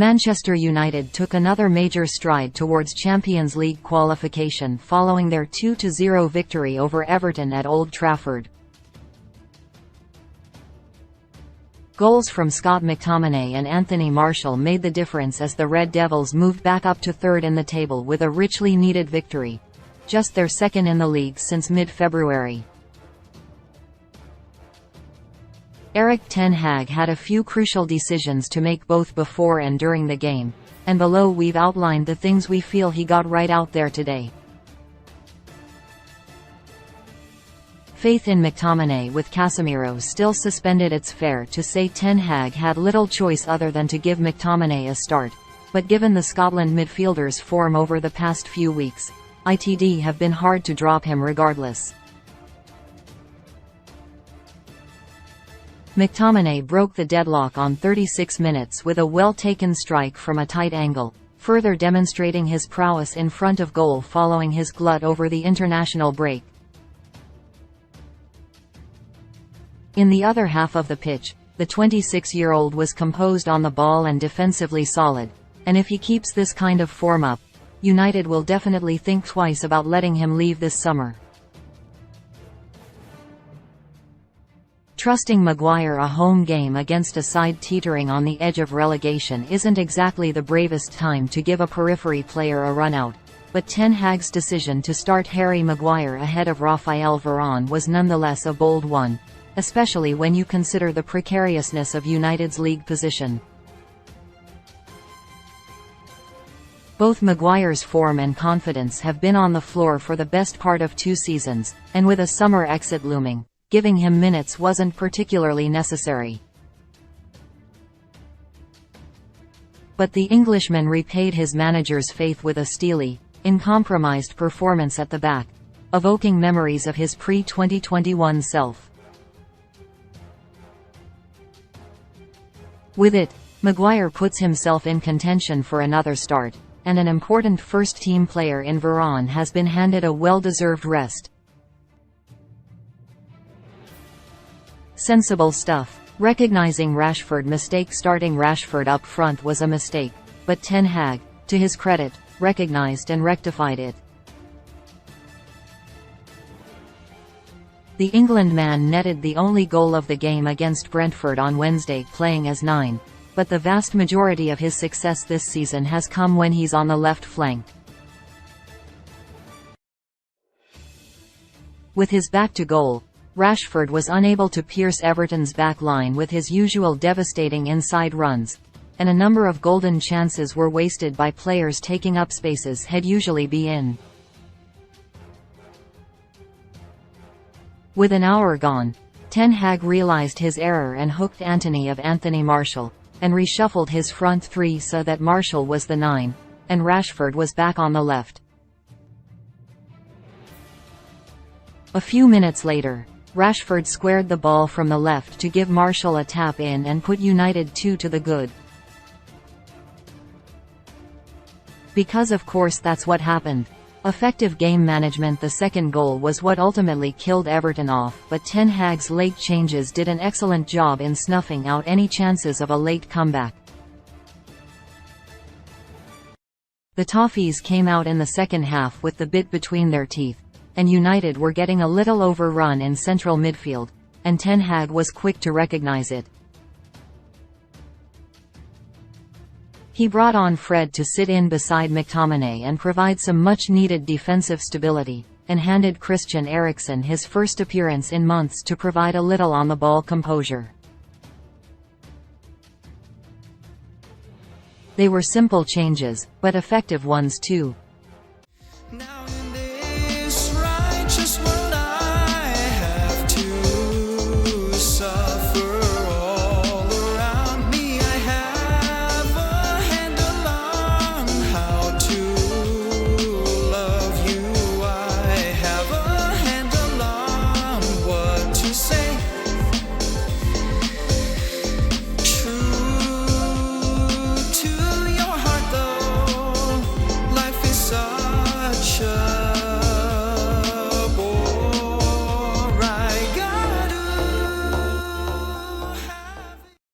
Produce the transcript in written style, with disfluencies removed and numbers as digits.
Manchester United took another major stride towards Champions League qualification following their 2-0 victory over Everton at Old Trafford. Goals from Scott McTominay and Anthony Martial made the difference as the Red Devils moved back up to third in the table with a richly needed victory, just their second in the league since mid-February. Erik Ten Hag had a few crucial decisions to make both before and during the game, and below we've outlined the things we feel he got right out there today. Faith in McTominay. With Casemiro still suspended, it's fair to say Ten Hag had little choice other than to give McTominay a start, but given the Scotland midfielder's form over the past few weeks, it'd have been hard to drop him regardless. McTominay broke the deadlock on 36 minutes with a well-taken strike from a tight angle, further demonstrating his prowess in front of goal following his glut over the international break. In the other half of the pitch, the 26-year-old was composed on the ball and defensively solid, and if he keeps this kind of form up, United will definitely think twice about letting him leave this summer. Trusting Maguire a home game against a side teetering on the edge of relegation isn't exactly the bravest time to give a periphery player a run out, but Ten Hag's decision to start Harry Maguire ahead of Raphael Varane was nonetheless a bold one, especially when you consider the precariousness of United's league position. Both Maguire's form and confidence have been on the floor for the best part of 2 seasons, and with a summer exit looming, giving him minutes wasn't particularly necessary. But the Englishman repaid his manager's faith with a steely, uncompromised performance at the back, evoking memories of his pre-2021 self. With it, Maguire puts himself in contention for another start, and an important first-team player in Varane has been handed a well-deserved rest. Sensible stuff. Recognizing Rashford's mistake. Starting Rashford up front was a mistake, but Ten Hag, to his credit, recognized and rectified it. The England man netted the only goal of the game against Brentford on Wednesday playing as 9, but the vast majority of his success this season has come when he's on the left flank. With his back to goal, Rashford was unable to pierce Everton's back line with his usual devastating inside runs, and a number of golden chances were wasted by players taking up spaces he'd usually be in. With an hour gone, Ten Hag realized his error and hooked Anthony Martial, and reshuffled his front three so that Martial was the 9, and Rashford was back on the left. A few minutes later, Rashford squared the ball from the left to give Martial a tap in and put United 2 to the good. Because of course that's what happened. Effective game management. The second goal was what ultimately killed Everton off, but Ten Hag's late changes did an excellent job in snuffing out any chances of a late comeback. The Toffees came out in the second half with the bit between their teeth, and United were getting a little overrun in central midfield, and Ten Hag was quick to recognize it. He brought on Fred to sit in beside McTominay and provide some much-needed defensive stability, and handed Christian Eriksen his first appearance in months to provide a little on-the-ball composure. They were simple changes, but effective ones too.